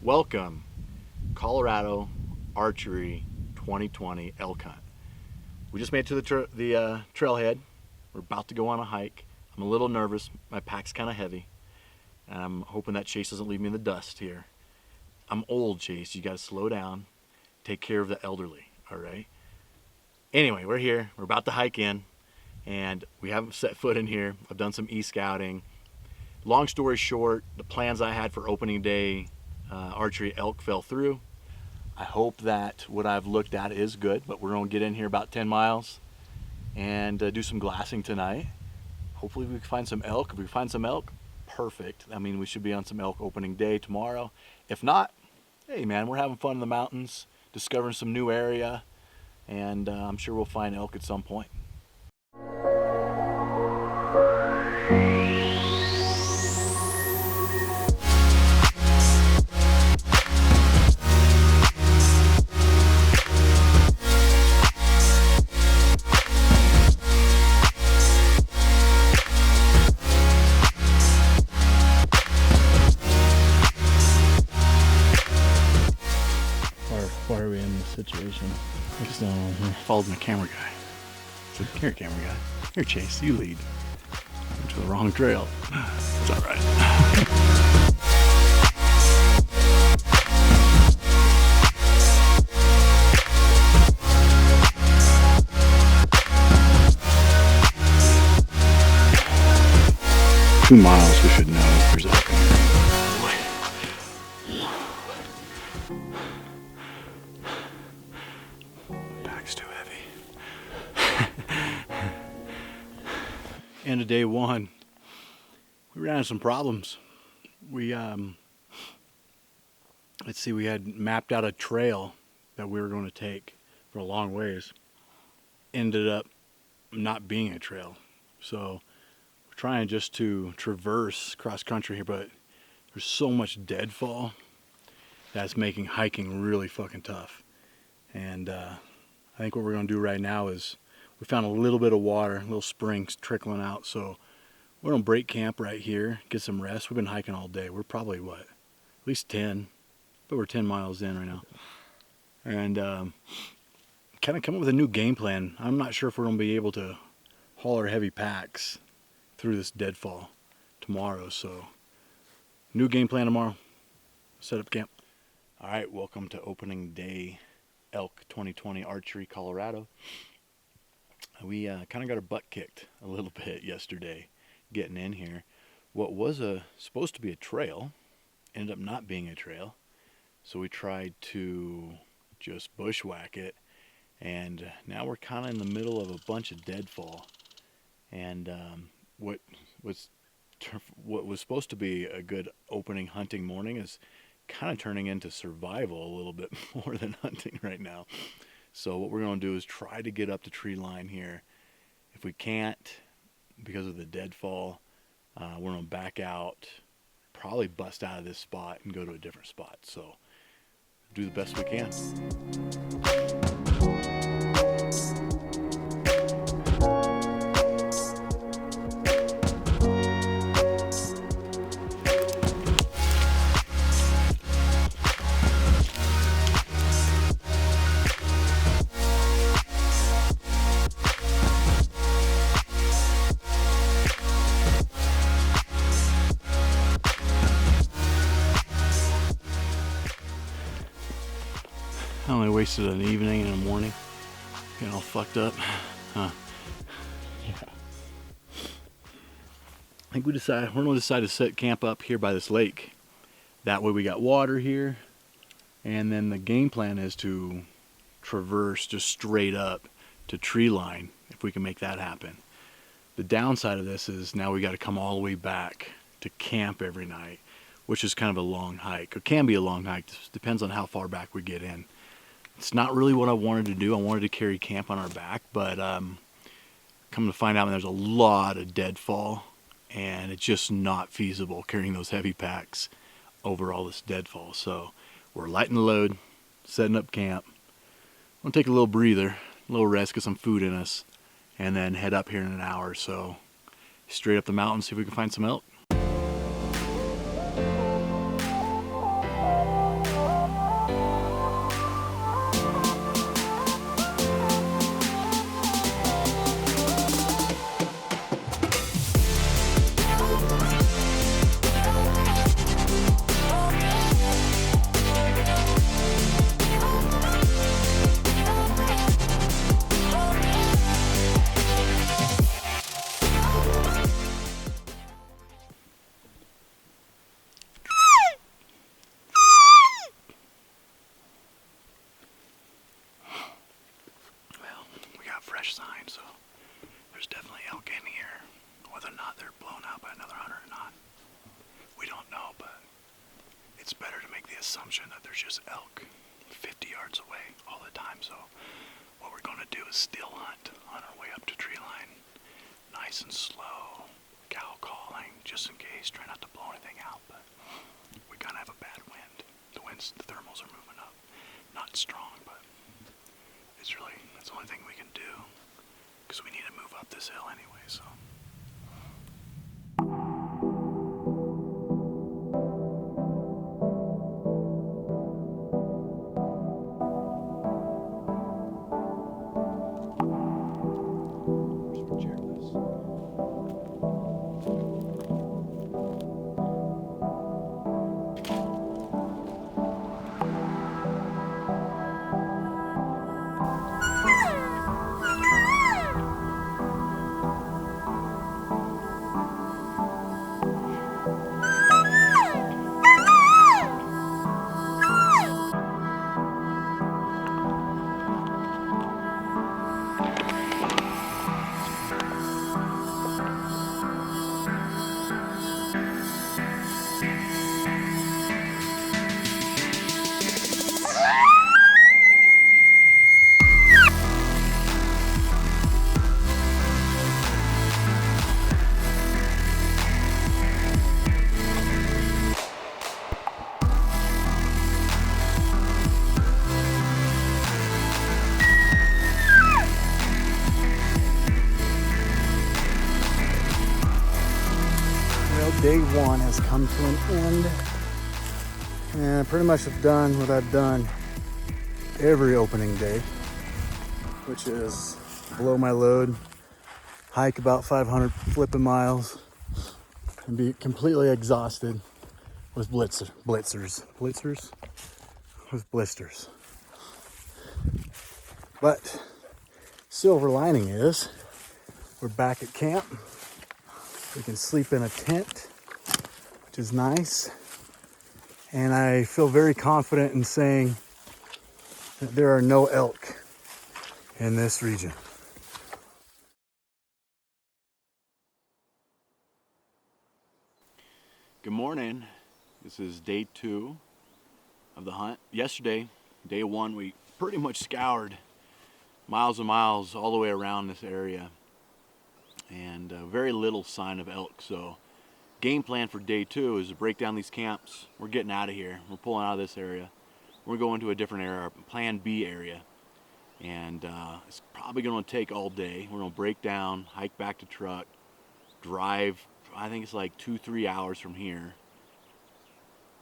Welcome, Colorado Archery 2020 Elk Hunt. We just made it to the trailhead. We're about to go on a hike. I'm a little nervous. My pack's kind of heavy. And I'm hoping that Chase doesn't leave me in the dust here. I'm old, Chase. You got to slow down. Take care of the elderly, all right? Anyway, we're here. We're about to hike in. And we haven't set foot in here. I've done some e-scouting. Long story short, the plans I had for opening day Archery Elk fell through. I hope that what I've looked at is good, but we're going to get in here about 10 miles and do some glassing tonight. Hopefully we can find some elk. If we find some elk, perfect. I mean, we should be on some elk opening day tomorrow. If not, hey man, we're having fun in the mountains, discovering some new area, and I'm sure we'll find elk at some point. Why are we in this situation? What's going on here? Followed my camera guy. I said, here, camera guy. Here, Chase, you lead. I went to the wrong trail. It's all right. 2 miles, we should know if there's elk in here. Pack's too heavy. End of day one. We ran into some problems. We let's see, we had mapped out a trail that we were going to take for a long ways. Ended up not being a trail. So trying just to traverse cross country here, but there's so much deadfall that's making hiking really fucking tough. And I think what we're gonna do right now is we found a little bit of water, little springs trickling out, so we're gonna break camp right here, get some rest. We've been hiking all day. We're probably what, at least 10, but we're 10 miles in right now. And kind of come up with a new game plan. I'm not sure if we're gonna be able to haul our heavy packs through this deadfall tomorrow, so new game plan tomorrow. Set up camp. All right, welcome to opening day Elk 2020 Archery Colorado. We kind of got our butt kicked a little bit yesterday getting in here. What was supposed to be a trail ended up not being a trail, so we tried to just bushwhack it, and now we're kind of in the middle of a bunch of deadfall. And what was supposed to be a good opening hunting morning is kind of turning into survival a little bit more than hunting right now. So what we're going to do is try to get up the tree line here. If we can't, because of the deadfall, we're going to back out, probably bust out of this spot and go to a different spot. So do the best we can. I only wasted an evening and a morning getting all fucked up. Huh. Yeah. I think we're going to decide to set camp up here by this lake. That way we got water here, and then the game plan is to traverse just straight up to tree line if we can make that happen. The downside of this is now we got to come all the way back to camp every night, which is kind of a long hike. It can be a long hike, it depends on how far back we get in. It's not really what I wanted to do. I wanted to carry camp on our back, but come to find out there's a lot of deadfall, and it's just not feasible carrying those heavy packs over all this deadfall. So we're lighting the load, setting up camp. I'm gonna take a little breather, a little rest, get some food in us, and then head up here in an hour or so, straight up the mountain, see if we can find some elk. fresh sign, so there's definitely elk in here. Whether or not they're blown out by another hunter or not, we don't know, but it's better to make the assumption that there's just elk 50 yards away all the time. So what we're going to do is still hunt on our way up to tree line, nice and slow, cow calling, just in case, try not to blow anything out, but we kind of have a bad wind. The thermals are moving up, not strong, but it's really, that's the only thing we can do, because we need to move up this hill anyway, so. Day one has come to an end, and I pretty much have done what I've done every opening day, which is blow my load, hike about 500 flipping miles, and be completely exhausted with blitzers with blisters. But silver lining is we're back at camp. We can sleep in a tent, which is nice. And I feel very confident in saying that there are no elk in this region. Good morning. This is day 2 of the hunt. Yesterday, day 1, we pretty much scoured miles and miles all the way around this area, and very little sign of elk. So game plan for day 2 is to break down these camps. We're getting out of here. We're pulling out of this area. We're going to a different area, plan B area, and it's probably going to take all day. We're going to break down, hike back to truck, drive, I think it's like 2-3 hours from here,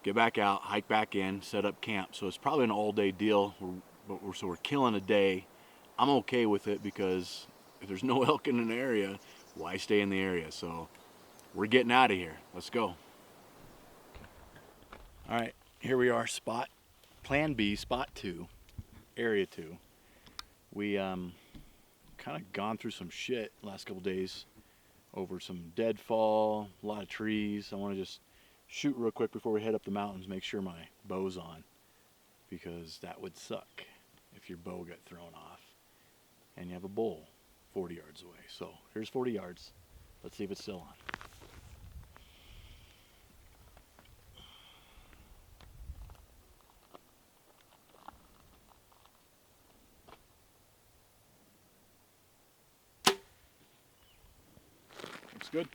get back out, hike back in, set up camp. So it's probably an all-day deal. So we're killing a day. I'm okay with it, because if there's no elk in an area, why stay in the area? So we're getting out of here. Let's go. All right, here we are, plan B, spot 2, area 2. We kind of gone through some shit the last couple days over some deadfall, a lot of trees. I want to just shoot real quick before we head up the mountains, make sure my bow's on, because that would suck if your bow got thrown off and you have a bull 40 yards away. So here's 40 yards. Let's see if it's still on. Looks good.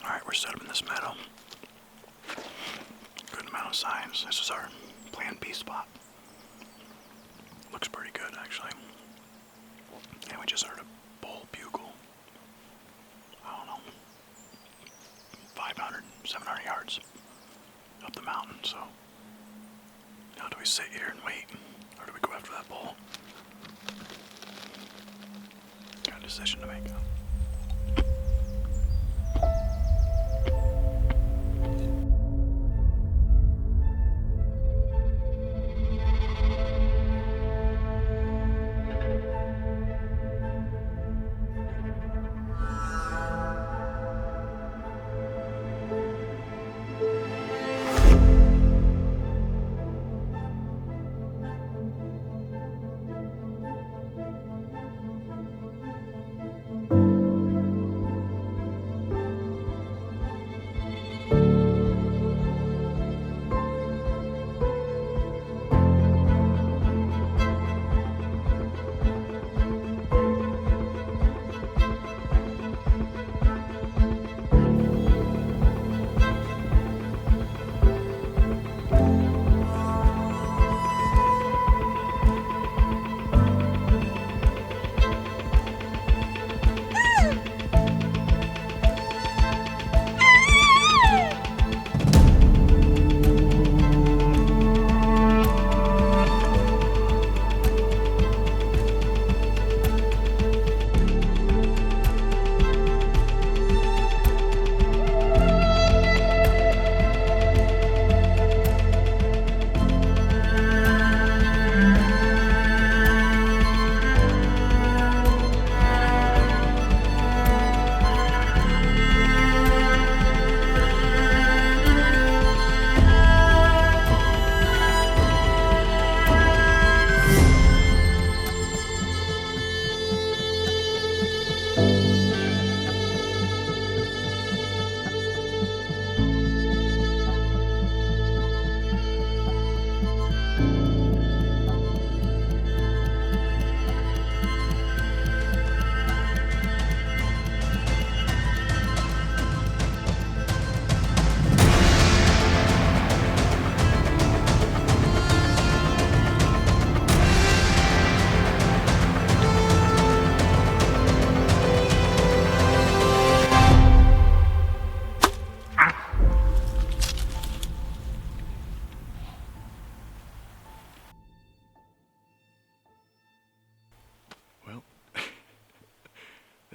Alright, we're set up in this meadow. Good amount of signs. This is our plan B spot. Looks pretty good, actually. And we just heard a bull bugle. I don't know, 500, 700 yards up the mountain. So now do we sit here and wait, or do we go after that bull? Got a decision to make.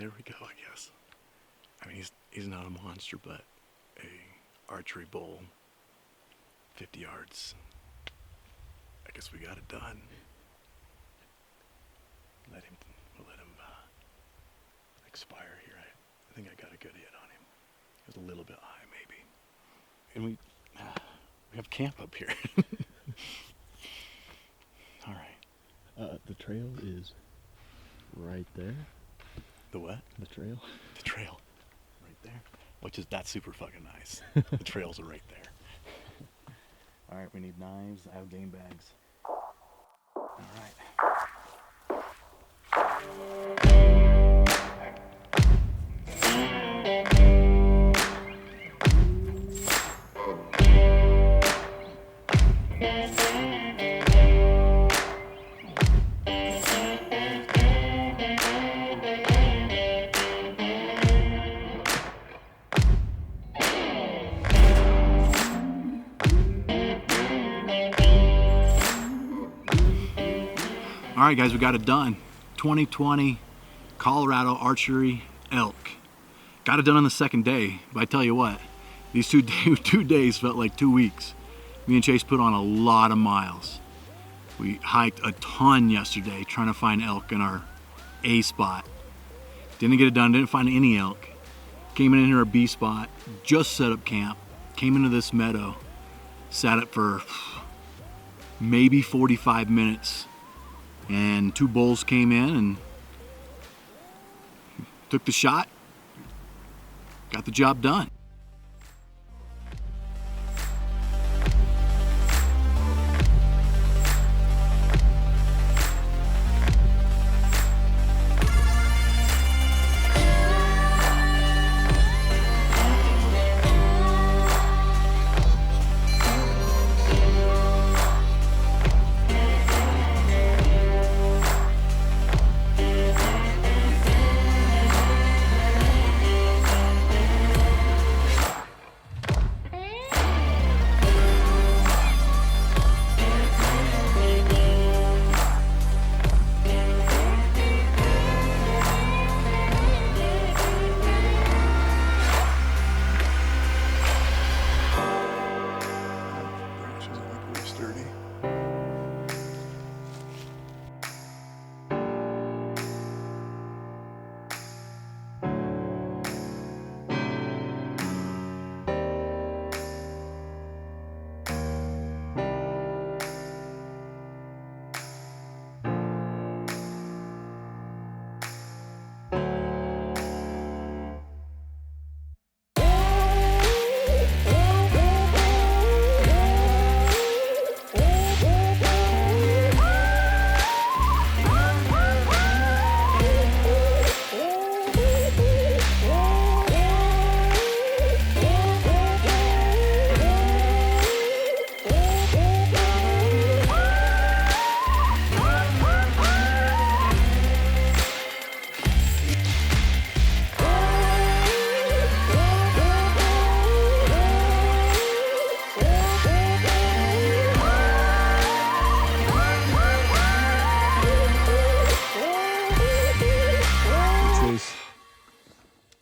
there we go, I guess. I mean, he's not a monster, but a archery bull, 50 yards. I guess we got it done. We'll let him expire here. I think I got a good hit on him. It was a little bit high, maybe. And we have camp up here. All right. The trail is right there. The what? The trail. The trail. Right there. That's super fucking nice. The trails are right there. All right, we need knives. I have game bags. All right. All right, guys, we got it done. 2020 Colorado Archery Elk. Got it done on the second day, but I tell you what, these 2 days felt like 2 weeks. Me and Chase put on a lot of miles. We hiked a ton yesterday trying to find elk in our A spot. Didn't get it done, didn't find any elk. Came in here our B spot, just set up camp, came into this meadow, sat up for maybe 45 minutes. And 2 bulls came in and took the shot, got the job done.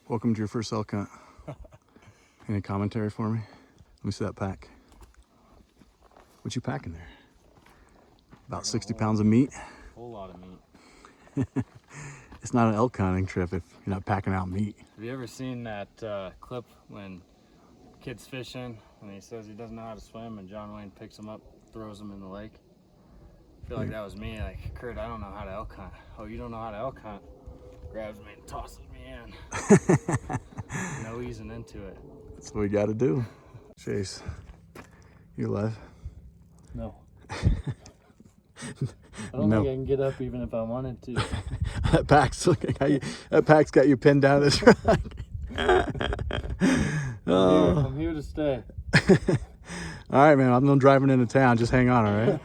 Welcome to your first elk hunt. Any commentary for me? Let me see that pack. What you packing there? About 60 pounds of meat? A whole lot of meat. It's not an elk hunting trip if you're not packing out meat. Have you ever seen that clip when kid's fishing and he says he doesn't know how to swim and John Wayne picks him up, throws him in the lake? I feel like that was me, like, Kurt, I don't know how to elk hunt. Oh, you don't know how to elk hunt? Grabs me and tosses me in. No easing into it. That's what we got to do. Chase, you alive? No. I don't think I can get up even if I wanted to. That pack's looking at you. That pack's got you pinned down to this rock. I'm here to stay. All right, man. I'm driving into town. Just hang on, all right?